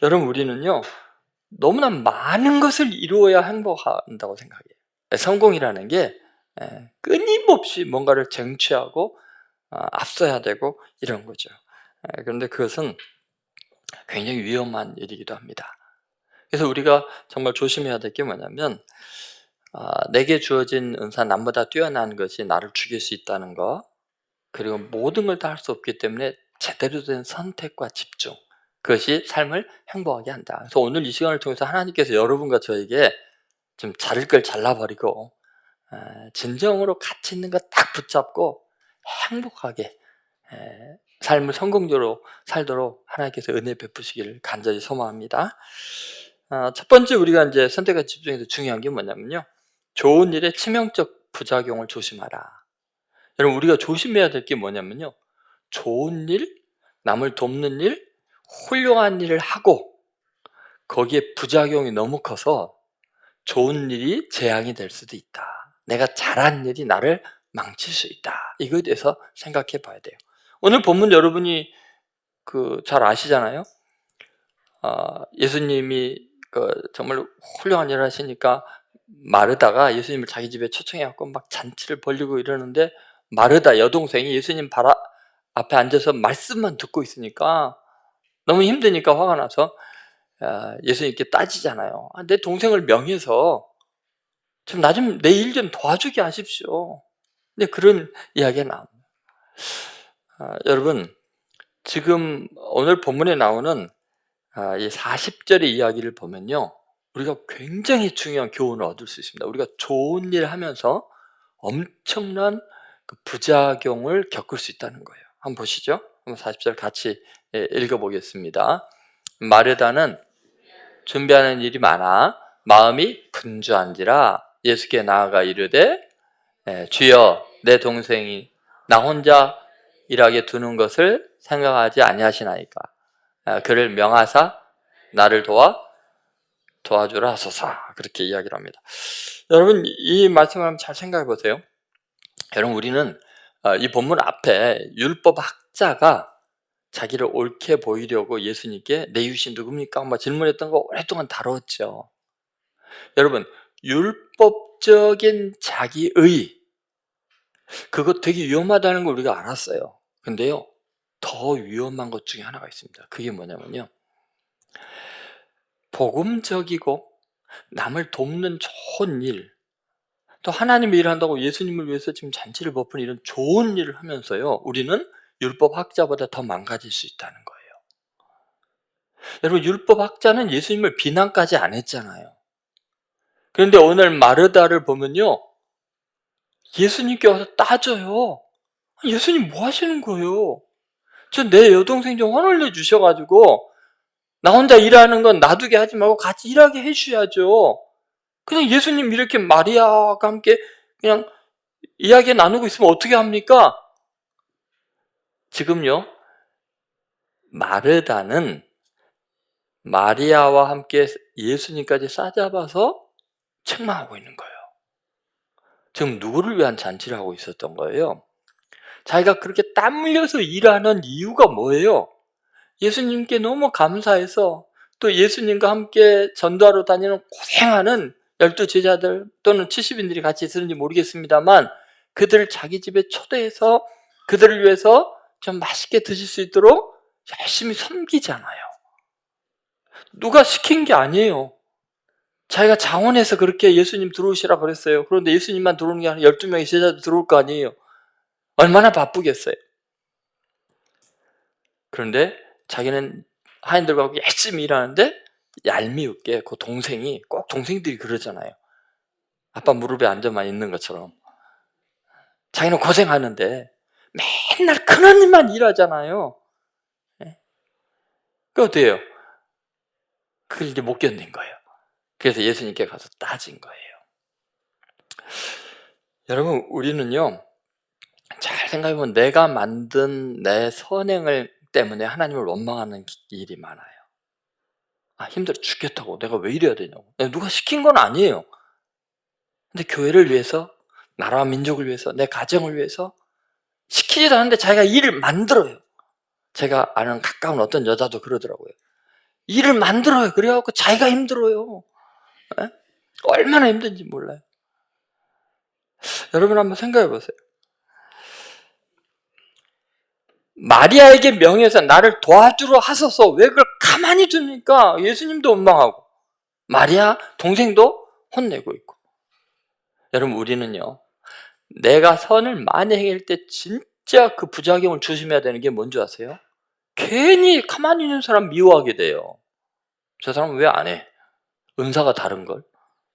여러분, 우리는요, 너무나 많은 것을 이루어야 행복한다고 생각해요. 성공이라는 게 끊임없이 뭔가를 쟁취하고 앞서야 되고 이런 거죠. 그런데 그것은 굉장히 위험한 일이기도 합니다. 그래서 우리가 정말 조심해야 될 게 뭐냐면, 내게 주어진 은사, 남보다 뛰어난 것이 나를 죽일 수 있다는 거, 그리고 모든 걸 다 할 수 없기 때문에 제대로 된 선택과 집중, 그것이 삶을 행복하게 한다. 그래서 오늘 이 시간을 통해서 하나님께서 여러분과 저에게 좀 자를 걸 잘라버리고 진정으로 가치 있는 거 딱 붙잡고 행복하게 삶을 성공적으로 살도록 하나님께서 은혜 베푸시기를 간절히 소망합니다. 첫 번째 우리가 이제 선택과 집중에서 중요한 게 뭐냐면요, 좋은 일의 치명적 부작용을 조심하라. 여러분, 우리가 조심해야 될 게 뭐냐면요, 좋은 일, 남을 돕는 일, 훌륭한 일을 하고 거기에 부작용이 너무 커서 좋은 일이 재앙이 될 수도 있다. 내가 잘한 일이 나를 망칠 수 있다. 이거에 대해서 생각해 봐야 돼요. 오늘 본문 여러분이 잘 아시잖아요. 예수님이 정말 훌륭한 일을 하시니까 마르다가 예수님을 자기 집에 초청해갖고 막 잔치를 벌리고 이러는데, 마르다 여동생이 예수님 앞에 앉아서 말씀만 듣고 있으니까 너무 힘드니까 화가 나서 예수님께 따지잖아요. 내 동생을 명해서 내 일 좀 도와주게 하십시오. 근데 그런 이야기가 나옵니다. 여러분, 지금 오늘 본문에 나오는 이 40절의 이야기를 보면요, 우리가 굉장히 중요한 교훈을 얻을 수 있습니다. 우리가 좋은 일 하면서 엄청난 부작용을 겪을 수 있다는 거예요. 한번 보시죠. 한번 40절 같이 읽어보겠습니다. 마르다는 준비하는 일이 많아 마음이 분주한지라 예수께 나아가 이르되, 주여, 내 동생이 나 혼자 일하게 두는 것을 생각하지 아니하시나이까. 그를 명하사 나를 도와주라 하소서. 그렇게 이야기를 합니다. 여러분, 이 말씀을 한번 잘 생각해 보세요. 여러분, 우리는 이 본문 앞에 율법 학자가 자기를 옳게 보이려고 예수님께 내 유신 누굽니까? 한번 질문했던 거 오랫동안 다뤘죠. 여러분, 율법적인 자기의, 그거 되게 위험하다는 걸 우리가 알았어요. 근데요, 더 위험한 것 중에 하나가 있습니다. 그게 뭐냐면요, 복음적이고 남을 돕는 좋은 일, 또 하나님의 일을 한다고 예수님을 위해서 지금 잔치를 베푸는 이런 좋은 일을 하면서요, 우리는 율법학자보다 더 망가질 수 있다는 거예요. 여러분, 율법학자는 예수님을 비난까지 안 했잖아요. 그런데 오늘 마르다를 보면요, 예수님께 와서 따져요. 예수님 뭐 하시는 거예요? 저 내 여동생 좀 혼을 내주셔가지고 나 혼자 일하는 건 놔두게 하지 말고 같이 일하게 해주셔야죠. 그냥 예수님 이렇게 마리아가 함께 그냥 이야기 나누고 있으면 어떻게 합니까? 지금요, 마르다는 마리아와 함께 예수님까지 싸잡아서 책망하고 있는 거예요. 지금 누구를 위한 잔치를 하고 있었던 거예요? 자기가 그렇게 땀 흘려서 일하는 이유가 뭐예요? 예수님께 너무 감사해서, 또 예수님과 함께 전도하러 다니는 고생하는 12제자들 또는 70인들이 같이 있었는지 모르겠습니다만, 그들을 자기 집에 초대해서 그들을 위해서 좀 맛있게 드실 수 있도록 열심히 섬기잖아요. 누가 시킨 게 아니에요. 자기가 자원해서 그렇게 예수님 들어오시라 그랬어요. 그런데 예수님만 들어오는 게 아니라 12명의 제자도 들어올 거 아니에요. 얼마나 바쁘겠어요. 그런데 자기는 하인들과 열심히 일하는데 얄미웁게 그 동생이, 꼭 동생들이 그러잖아요. 아빠 무릎에 앉아만 있는 것처럼. 자기는 고생하는데 맨날 큰언니만 일하잖아요. 그 어때요? 그걸 이제 못 견딘 거예요. 그래서 예수님께 가서 따진 거예요. 여러분, 우리는요, 잘 생각해보면 내가 만든 내 선행을 때문에 하나님을 원망하는 일이 많아요. 힘들어 죽겠다고 내가 왜 이래야 되냐고. 누가 시킨 건 아니에요. 근데 교회를 위해서, 나라와 민족을 위해서, 내 가정을 위해서 시키지도 않는데 자기가 일을 만들어요. 제가 아는 가까운 어떤 여자도 그러더라고요. 일을 만들어요. 그래갖고 자기가 힘들어요. 에? 얼마나 힘든지 몰라요. 여러분 한번 생각해 보세요. 마리아에게 명해서 나를 도와주러 하소서 왜 그걸 가만히 두니까 예수님도 원망하고 마리아 동생도 혼내고 있고. 여러분 우리는요, 내가 선을 많이 행할 때 진짜 그 부작용을 조심해야 되는 게 뭔지 아세요? 괜히 가만히 있는 사람 미워하게 돼요. 저 사람은 왜 안 해? 은사가 다른 걸.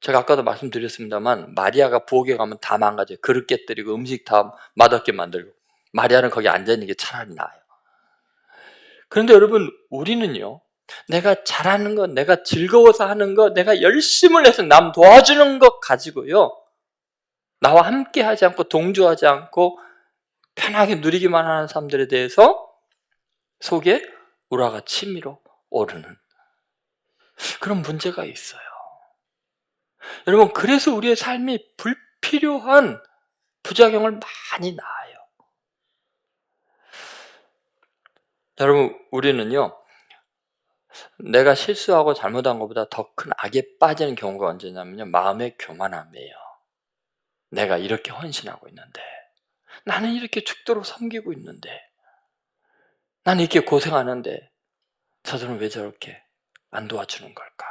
제가 아까도 말씀드렸습니다만 마리아가 부엌에 가면 다 망가져요. 그릇 깨뜨리고 음식 다 맛없게 만들고. 마리아는 거기 앉아있는 게 차라리 나아요. 그런데 여러분 우리는요, 내가 잘하는 것, 내가 즐거워서 하는 것, 내가 열심을 해서 남 도와주는 것 가지고요, 나와 함께 하지 않고 동조하지 않고 편하게 누리기만 하는 사람들에 대해서 속에 우라가 치밀어 오르는 그런 문제가 있어요. 여러분 그래서 우리의 삶이 불필요한 부작용을 많이 낳아요. 여러분 우리는요, 내가 실수하고 잘못한 것보다 더 큰 악에 빠지는 경우가 언제냐면요, 마음의 교만함이에요. 내가 이렇게 헌신하고 있는데, 나는 이렇게 죽도록 섬기고 있는데, 나는 이렇게 고생하는데 저들은 왜 저렇게 안 도와주는 걸까?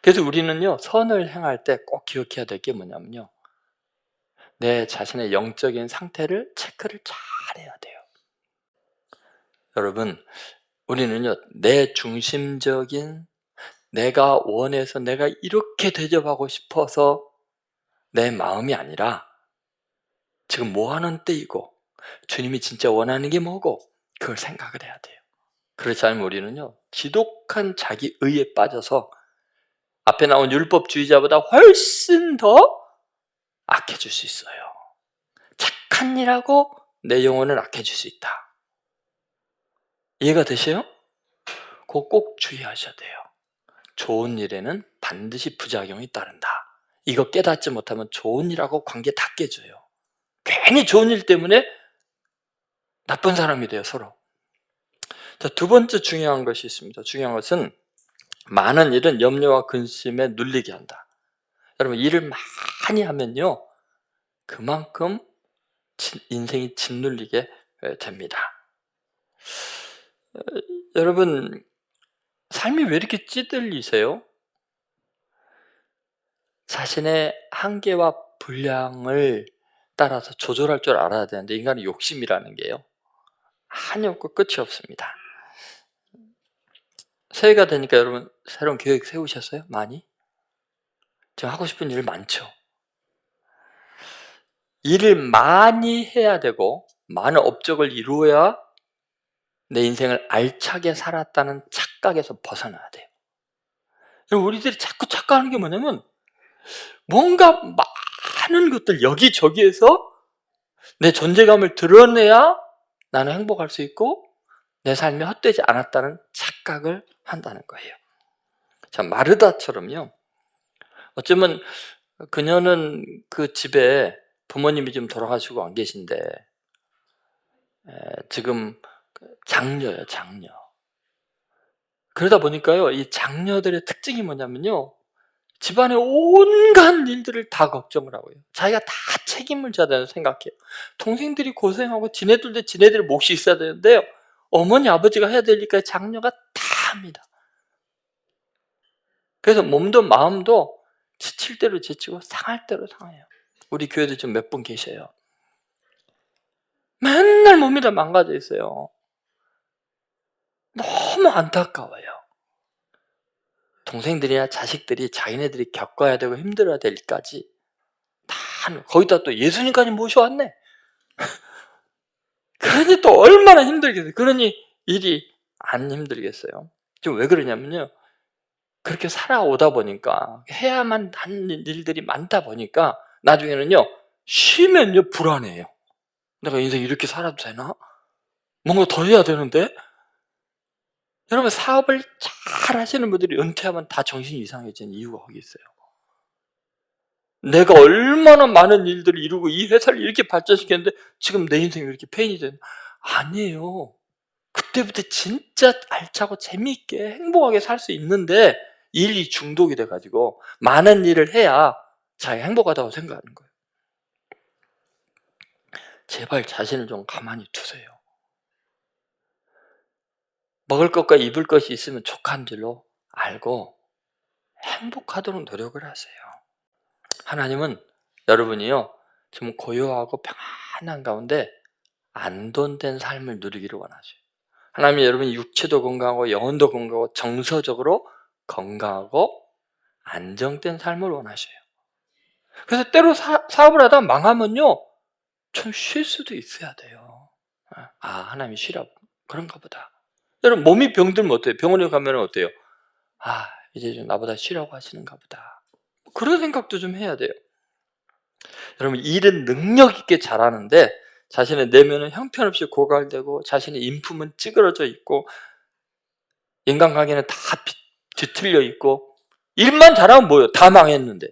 그래서 우리는요, 선을 행할 때 꼭 기억해야 될 게 뭐냐면요, 내 자신의 영적인 상태를 체크를 잘 해야 돼요. 여러분 우리는요, 내 중심적인, 내가 원해서 내가 이렇게 대접하고 싶어서 내 마음이 아니라 지금 뭐 하는 때이고 주님이 진짜 원하는 게 뭐고 그걸 생각을 해야 돼요. 그렇지 않으면 우리는요, 지독한 자기 의에 빠져서 앞에 나온 율법주의자보다 훨씬 더 악해질 수 있어요. 착한 일하고 내 영혼을 악해질 수 있다. 이해가 되세요? 그거 꼭 주의하셔야 돼요. 좋은 일에는 반드시 부작용이 따른다. 이거 깨닫지 못하면 좋은 일하고 관계 다 깨져요. 괜히 좋은 일 때문에 나쁜 사람이 돼요, 서로. 자, 두 번째 중요한 것이 있습니다. 중요한 것은 많은 일은 염려와 근심에 눌리게 한다. 여러분 일을 많이 하면요, 그만큼 인생이 짓눌리게 됩니다. 여러분 삶이 왜 이렇게 찌들리세요? 자신의 한계와 분량을 따라서 조절할 줄 알아야 되는데 인간의 욕심이라는 게요, 한이 없고 끝이 없습니다. 새해가 되니까 여러분 새로운 계획 세우셨어요? 많이? 지금 하고 싶은 일 많죠? 일을 많이 해야 되고 많은 업적을 이루어야 내 인생을 알차게 살았다는 착각에서 벗어나야 돼요. 우리들이 자꾸 착각하는 게 뭐냐면 뭔가 많은 것들 여기저기에서 내 존재감을 드러내야 나는 행복할 수 있고 내 삶이 헛되지 않았다는 착각을 한다는 거예요. 자, 마르다처럼요, 어쩌면 그녀는 그 집에 부모님이 좀 돌아가시고 안 계신데 지금 장녀예요, 장녀. 그러다 보니까요, 이 장녀들의 특징이 뭐냐면요, 집안의 온갖 일들을 다 걱정을 하고요, 자기가 다 책임을 져야 되는 생각해요. 동생들이 고생하고 지네들 몫이 있어야 되는데요, 어머니 아버지가 해야 되니까 장녀가 다 합니다. 그래서 몸도 마음도 지칠 대로 지치고 상할 대로 상해요. 우리 교회도 좀 몇 분 계셔요. 맨날 몸이 다 망가져 있어요. 너무 안타까워요. 동생들이나 자식들이 자기네들이 겪어야 되고 힘들어야 될 일까지 다 거기다 또 예수님까지 모셔왔네. 그러니 또 얼마나 힘들겠어요. 그러니 일이 안 힘들겠어요. 지금 왜 그러냐면요, 그렇게 살아오다 보니까 해야만 하는 일들이 많다 보니까 나중에는요, 쉬면요 불안해요. 내가 인생 이렇게 살아도 되나? 뭔가 더 해야 되는데? 여러분 사업을 잘 하시는 분들이 은퇴하면 다 정신이 이상해지는 이유가 거기 있어요. 내가 얼마나 많은 일들을 이루고 이 회사를 이렇게 발전시켰는데 지금 내 인생이 이렇게 페인이 되는, 아니에요. 그때부터 진짜 알차고 재미있게 행복하게 살 수 있는데 일이 중독이 돼가지고 많은 일을 해야 자기가 행복하다고 생각하는 거예요. 제발 자신을 좀 가만히 두세요. 먹을 것과 입을 것이 있으면 족한 줄로 알고 행복하도록 노력을 하세요. 하나님은 여러분이요, 좀 고요하고 평안한 가운데 안돈된 삶을 누리기를 원하셔요. 하나님이 여러분이 육체도 건강하고 영혼도 건강하고 정서적으로 건강하고 안정된 삶을 원하셔요. 그래서 때로 사업을 하다 망하면요, 좀 쉴 수도 있어야 돼요. 하나님이 쉬라고 그런가 보다. 여러분 몸이 병들면 어때요? 병원에 가면 어때요? 이제 좀 나보다 쉬라고 하시는가 보다. 그런 생각도 좀 해야 돼요. 여러분 일은 능력 있게 잘하는데 자신의 내면은 형편없이 고갈되고 자신의 인품은 찌그러져 있고 인간관계는 다 뒤틀려 있고 일만 잘하면 뭐예요? 다 망했는데.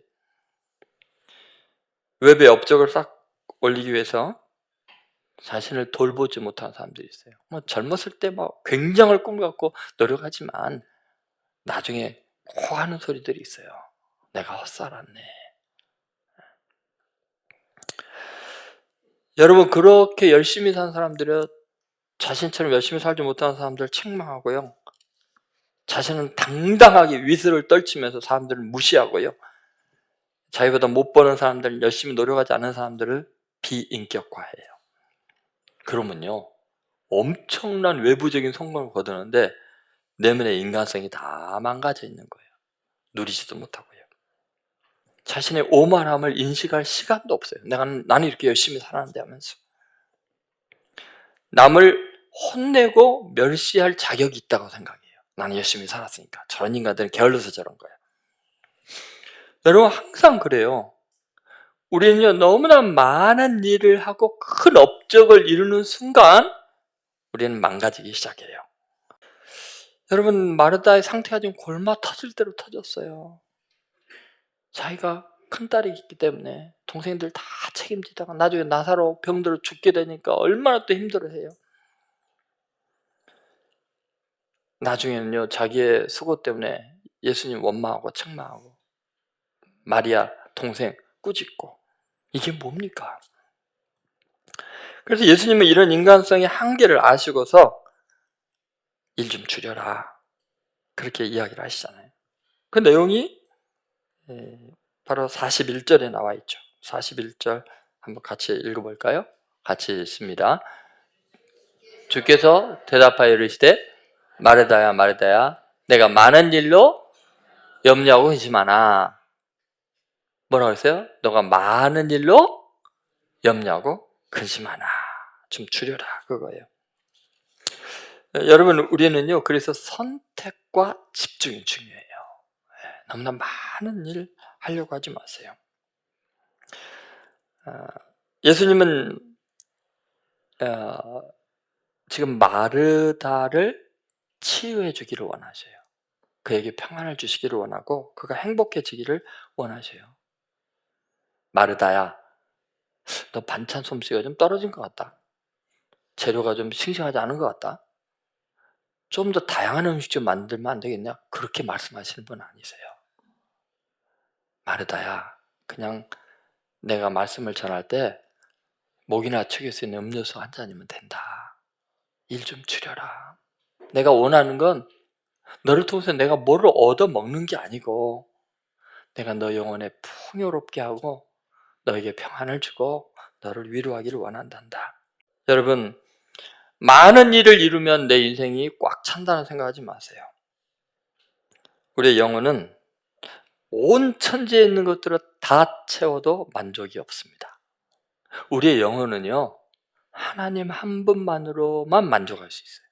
웹에 업적을 싹 올리기 위해서 자신을 돌보지 못한 사람들이 있어요. 젊었을 때 굉장한 꿈을 갖고 노력하지만 나중에 하는 소리들이 있어요. 내가 헛살았네. 여러분 그렇게 열심히 산 사람들은 자신처럼 열심히 살지 못하는 사람들 책망하고요. 자신은 당당하게 위세를 떨치면서 사람들을 무시하고요. 자기보다 못 버는 사람들, 열심히 노력하지 않은 사람들을 비인격화해요. 그러면요, 엄청난 외부적인 성공을 거두는데 내면의 인간성이 다 망가져 있는 거예요. 누리지도 못하고요. 자신의 오만함을 인식할 시간도 없어요. 나는 이렇게 열심히 살았는데 하면서. 남을 혼내고 멸시할 자격이 있다고 생각해요. 나는 열심히 살았으니까. 저런 인간들은 게을러서 저런 거야. 여러분 항상 그래요. 우리는요 너무나 많은 일을 하고 큰 업적을 이루는 순간 우리는 망가지기 시작해요. 여러분 마르다의 상태가 지금 골마 터질 대로 터졌어요. 자기가 큰딸이 있기 때문에 동생들 다 책임지다가 나중에 나사로 병들어 죽게 되니까 얼마나 또 힘들어해요. 나중에는요 자기의 수고 때문에 예수님 원망하고 책망하고 마리아 동생 꾸짖고 이게 뭡니까? 그래서 예수님은 이런 인간성의 한계를 아시고서 일 좀 줄여라 그렇게 이야기를 하시잖아요. 그 내용이 바로 41절에 나와 있죠. 41절 한번 같이 읽어볼까요? 같이 읽습니다. 주께서 대답하여 이르시되 마르다야 마르다야 내가 많은 일로 염려하고 근심하나. 뭐라고 했어요? 너가 많은 일로 염려하고 근심하나. 좀 줄여라 그거예요. 여러분 우리는요 그래서 선택과 집중이 중요해요. 너무나 많은 일 하려고 하지 마세요. 예수님은 지금 마르다를 치유해 주기를 원하셔요. 그에게 평안을 주시기를 원하고 그가 행복해지기를 원하셔요. 마르다야, 너 반찬 솜씨가 좀 떨어진 것 같다. 재료가 좀 싱싱하지 않은 것 같다. 좀 더 다양한 음식 좀 만들면 안 되겠냐? 그렇게 말씀하시는 분 아니세요. 마르다야, 그냥 내가 말씀을 전할 때 목이나 축일 수 있는 음료수 한 잔이면 된다. 일 좀 줄여라. 내가 원하는 건 너를 통해서 내가 뭐를 얻어 먹는 게 아니고 내가 너 영혼에 풍요롭게 하고 너에게 평안을 주고 너를 위로하기를 원한단다. 여러분 많은 일을 이루면 내 인생이 꽉 찬다는 생각하지 마세요. 우리의 영혼은 온 천지에 있는 것들을 다 채워도 만족이 없습니다. 우리의 영혼은요 하나님 한 분만으로만 만족할 수 있어요.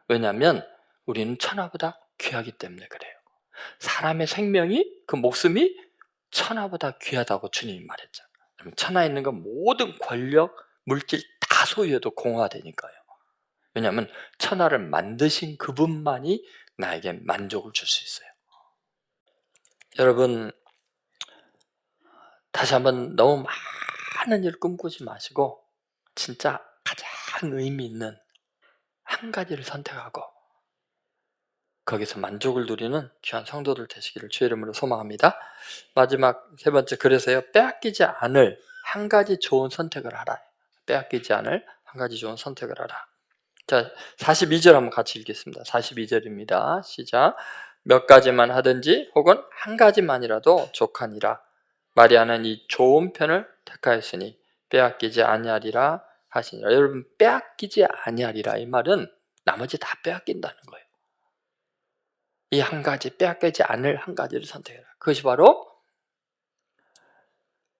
왜냐하면 우리는 천하보다 귀하기 때문에 그래요. 사람의 생명이 그 목숨이 천하보다 귀하다고 주님이 말했잖아요. 천하에 있는 건 모든 권력, 물질 다 소유해도 공허되니까요. 왜냐하면 천하를 만드신 그분만이 나에게 만족을 줄 수 있어요. 여러분 다시 한번 너무 많은 일을 꿈꾸지 마시고 진짜 가장 의미 있는 한 가지를 선택하고 거기서 만족을 누리는 귀한 성도들 되시기를 주의 이름으로 소망합니다. 마지막 세 번째, 그래서요, 빼앗기지 않을 한 가지 좋은 선택을 하라. 빼앗기지 않을 한 가지 좋은 선택을 하라. 자, 42절 한번 같이 읽겠습니다. 42절입니다. 시작. 몇 가지만 하든지 혹은 한 가지만이라도 족하니라. 마리아는 이 좋은 편을 택하였으니 빼앗기지 아니하리라 하시니라. 여러분, 빼앗기지 아니하리라 이 말은 나머지 다 빼앗긴다는 거예요. 이 한 가지, 빼앗기지 않을 한 가지를 선택해라. 그것이 바로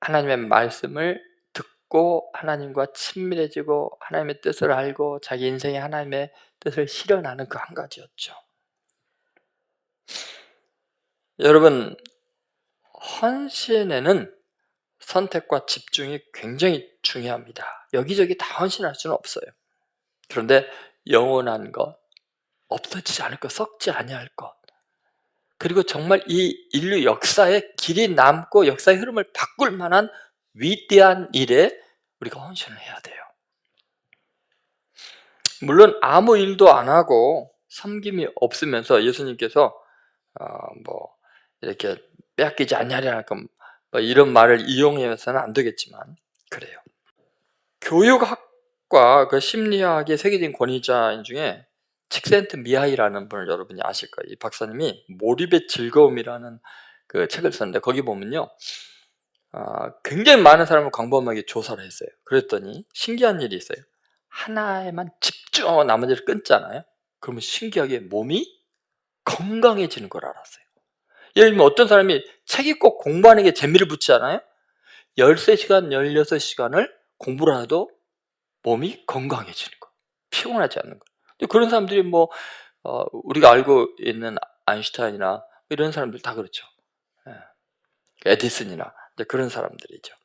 하나님의 말씀을 듣고 하나님과 친밀해지고 하나님의 뜻을 알고 자기 인생에 하나님의 뜻을 실현하는 그 한 가지였죠. 여러분, 헌신에는 선택과 집중이 굉장히 중요합니다. 여기저기 다 헌신할 수는 없어요. 그런데 영원한 것, 없어지지 않을 것, 썩지 아니할 것, 그리고 정말 이 인류 역사에 길이 남고 역사의 흐름을 바꿀 만한 위대한 일에 우리가 헌신을 해야 돼요. 물론 아무 일도 안 하고 섬김이 없으면서 예수님께서 이렇게 빼앗기지 않냐라는 뭐 이런 말을 이용해서는 안 되겠지만 그래요. 교육학과 그 심리학의 세계적인 권위자인 중에 칙센트 미하이라는 분을 여러분이 아실 거예요. 이 박사님이 몰입의 즐거움이라는 그 책을 썼는데 거기 보면요, 굉장히 많은 사람을 광범위하게 조사를 했어요. 그랬더니 신기한 일이 있어요. 하나에만 집중하고 나머지를 끊잖아요. 그러면 신기하게 몸이 건강해지는 걸 알았어요. 예를 들면 어떤 사람이 책 읽고 공부하는 게 재미를 붙지 않아요? 13시간, 16시간을 공부를 해도 몸이 건강해지는 거, 피곤하지 않는 거. 그런 사람들이 우리가 알고 있는 아인슈타인이나 이런 사람들 다 그렇죠. 에디슨이나 그런 사람들이죠.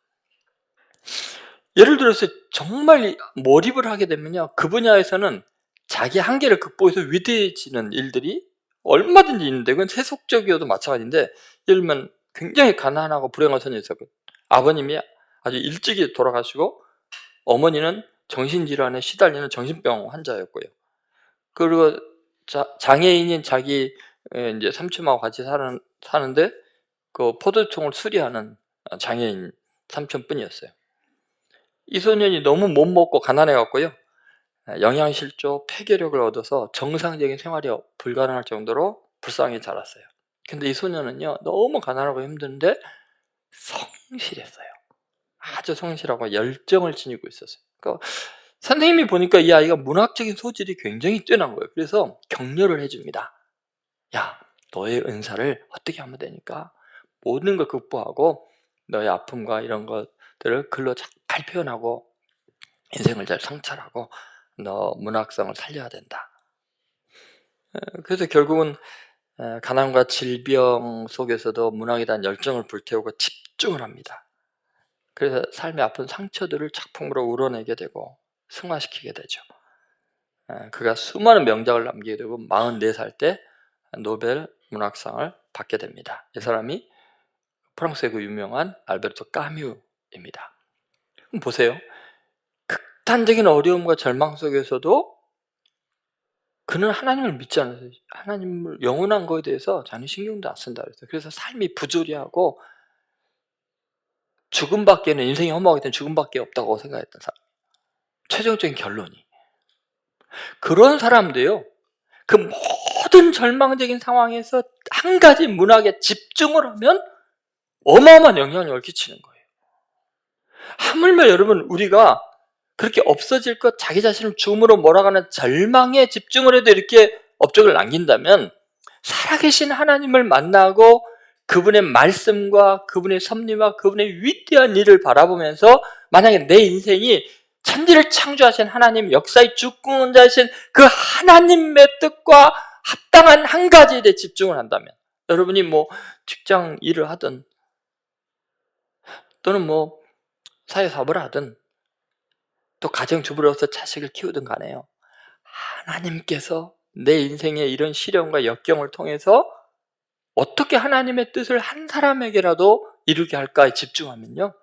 예를 들어서 정말 몰입을 하게 되면요, 그 분야에서는 자기 한계를 극복해서 위대해지는 일들이 얼마든지 있는데, 그건 세속적이어도 마찬가지인데, 예를 들면 굉장히 가난하고 불행한 선이 있었고 아버님이 아주 일찍이 돌아가시고 어머니는 정신질환에 시달리는 정신병 환자였고요. 그리고 장애인인 자기 이제 삼촌하고 같이 사는데 그 포도통을 수리하는 장애인 삼촌뿐이었어요. 이 소년이 너무 못 먹고 가난해갖고요, 영양실조, 폐결핵을 얻어서 정상적인 생활이 불가능할 정도로 불쌍히 자랐어요. 근데 이 소년은요, 너무 가난하고 힘든데 성실했어요. 아주 성실하고 열정을 지니고 있었어요. 그러니까 선생님이 보니까 이 아이가 문학적인 소질이 굉장히 뛰어난 거예요. 그래서 격려를 해줍니다. 야, 너의 은사를 어떻게 하면 되니까 모든 걸 극복하고 너의 아픔과 이런 것들을 글로 잘 표현하고 인생을 잘 성찰하고 너 문학성을 살려야 된다. 그래서 결국은 가난과 질병 속에서도 문학에 대한 열정을 불태우고 집중을 합니다. 그래서 삶의 아픈 상처들을 작품으로 우러내게 되고 승화시키게 되죠. 그가 수많은 명작을 남기게 되고 44살 때 노벨 문학상을 받게 됩니다. 이 사람이 프랑스의 그 유명한 알베르토 까뮤입니다. 보세요. 극단적인 어려움과 절망 속에서도 그는 하나님을 믿지 않았어요. 하나님을 영원한 거에 대해서 자는 신경도 안 쓴다 그랬어요. 그래서 삶이 부조리하고 죽음밖에는, 인생이 허무하게 된 죽음밖에 없다고 생각했던 사람. 최종적인 결론이. 그런 사람도요, 그 모든 절망적인 상황에서 한 가지 문학에 집중을 하면 어마어마한 영향력을 끼치는 거예요. 하물며 여러분, 우리가 그렇게 없어질 것, 자기 자신을 죽음으로 몰아가는 절망에 집중을 해도 이렇게 업적을 남긴다면 살아계신 하나님을 만나고 그분의 말씀과 그분의 섭리와 그분의 위대한 일을 바라보면서 만약에 내 인생이 천지를 창조하신 하나님, 역사의 주권자이신 그 하나님의 뜻과 합당한 한 가지에 대해 집중을 한다면, 여러분이 직장 일을 하든 또는 사회사업을 하든 또 가정주부로서 자식을 키우든 간에요, 하나님께서 내 인생의 이런 시련과 역경을 통해서 어떻게 하나님의 뜻을 한 사람에게라도 이루게 할까에 집중하면요,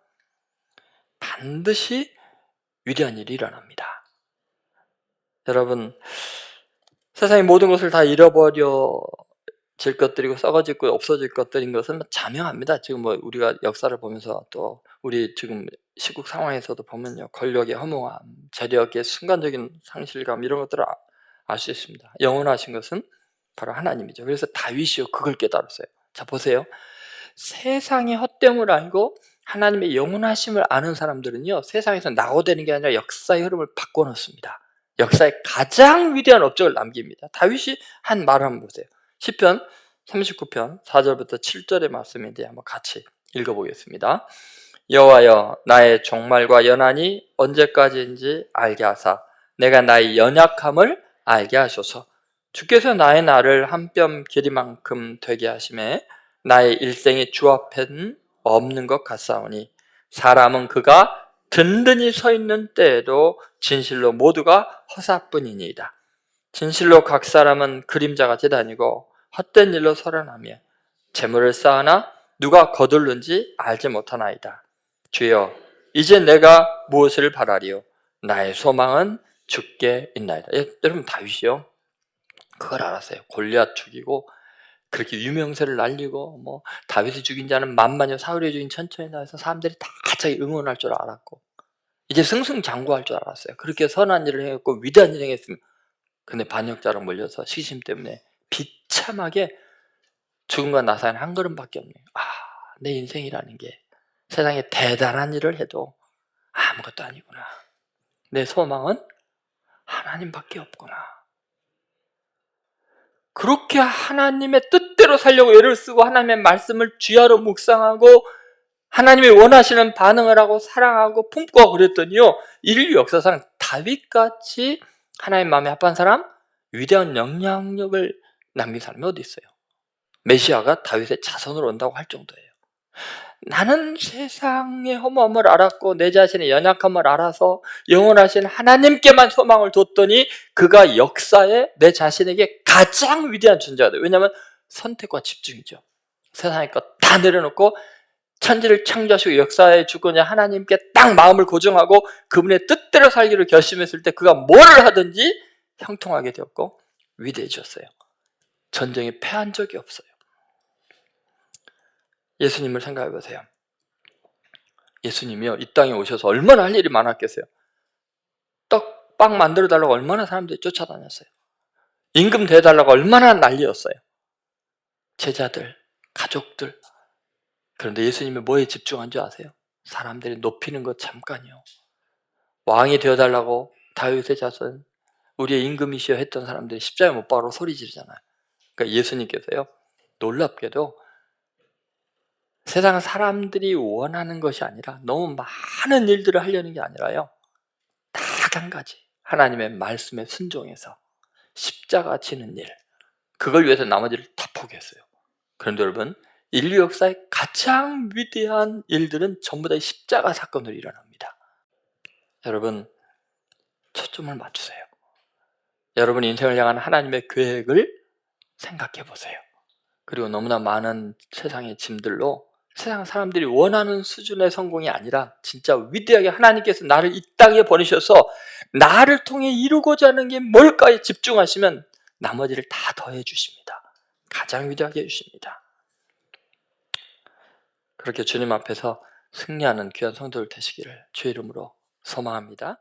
반드시 위대한 일이 일어납니다. 여러분, 세상의 모든 것을 다 잃어버려질 것들이고 썩어질 것, 없어질 것들인 것은 자명합니다. 지금 뭐 우리가 역사를 보면서 또 우리 지금 시국 상황에서도 보면요, 권력의 허무함, 재력의 순간적인 상실감, 이런 것들을 알 수 있습니다. 영원하신 것은 바로 하나님이죠. 그래서 다윗이요, 그걸 깨달았어요. 자, 보세요. 세상의 헛됨을 알고 하나님의 영원하심을 아는 사람들은요, 세상에서 낙오되는 게 아니라 역사의 흐름을 바꿔놓습니다. 역사의 가장 위대한 업적을 남깁니다. 다윗이 한 말을 한번 보세요. 시편 39편 4절부터 7절의 말씀인데 한번 같이 읽어보겠습니다. 여호와여, 나의 종말과 연한이 언제까지인지 알게 하사 내가 나의 연약함을 알게 하소서. 주께서 나의 날을 한 뼘 길이만큼 되게 하심에 나의 일생이 주 앞에는 없는 것 같사오니 사람은 그가 든든히 서 있는 때에도 진실로 모두가 허사뿐이니이다. 진실로 각 사람은 그림자같이 다니고 헛된 일로 설원하며 재물을 쌓으나 누가 거둘는지 알지 못하나이다. 주여, 이제 내가 무엇을 바라리요? 나의 소망은 주께 있나이다. 여러분, 다윗이요, 그걸 알았어요. 골리앗 죽이고 그렇게 유명세를 날리고 뭐 다윗이 죽인 자는 만만이요 사울이 죽인 천천히다 해서 사람들이 다 자기 응원할 줄 알았고 이제 승승장구할 줄 알았어요. 그렇게 선한 일을 했고 위대한 일을 했으면, 근데 반역자로 몰려서 시심 때문에 비참하게 죽음과 나사는 한 걸음밖에 없네요. 내 인생이라는 게 세상에 대단한 일을 해도 아무것도 아니구나. 내 소망은 하나님밖에 없구나. 그렇게 하나님의 뜻대로 살려고 애를 쓰고 하나님의 말씀을 쥐하로 묵상하고 하나님이 원하시는 반응을 하고 사랑하고 품고 그랬더니요, 인류 역사상 다윗같이 하나님 마음에 합한 사람, 위대한 영향력을 남긴 사람이 어디 있어요? 메시아가 다윗의 자손으로 온다고 할 정도예요. 나는 세상의 허무함을 알았고 내 자신의 연약함을 알아서 영원하신 하나님께만 소망을 뒀더니 그가 역사에 내 자신에게 가장 위대한 존재가 돼요. 왜냐하면 선택과 집중이죠. 세상의 것 다 내려놓고 천지를 창조하시고 역사의 주권자 하나님께 딱 마음을 고정하고 그분의 뜻대로 살기를 결심했을 때 그가 뭐를 하든지 형통하게 되었고 위대해졌어요. 전쟁에 패한 적이 없어요. 예수님을 생각해 보세요. 예수님이요, 이 땅에 오셔서 얼마나 할 일이 많았겠어요. 빵 만들어 달라고 얼마나 사람들이 쫓아다녔어요. 임금 대달라고 얼마나 난리였어요. 제자들, 가족들. 그런데 예수님이 뭐에 집중한 줄 아세요? 사람들이 높이는 것 잠깐이요. 왕이 되어달라고 다윗의 자손, 우리의 임금이시여 했던 사람들이 십자가에 못 박으러 소리 지르잖아요. 그러니까 예수님께서요, 놀랍게도 세상 사람들이 원하는 것이 아니라 너무 많은 일들을 하려는 게 아니라요, 딱 한 가지, 하나님의 말씀에 순종해서 십자가 지는 일, 그걸 위해서 나머지를 다 포기했어요. 그런데 여러분, 인류 역사의 가장 위대한 일들은 전부 다 십자가 사건으로 일어납니다. 여러분, 초점을 맞추세요. 여러분 인생을 향한 하나님의 계획을 생각해 보세요. 그리고 너무나 많은 세상의 짐들로 세상 사람들이 원하는 수준의 성공이 아니라 진짜 위대하게 하나님께서 나를 이 땅에 보내셔서 나를 통해 이루고자 하는 게 뭘까에 집중하시면 나머지를 다 더해 주십니다. 가장 위대하게 해주십니다. 그렇게 주님 앞에서 승리하는 귀한 성도들 되시기를 주의 이름으로 소망합니다.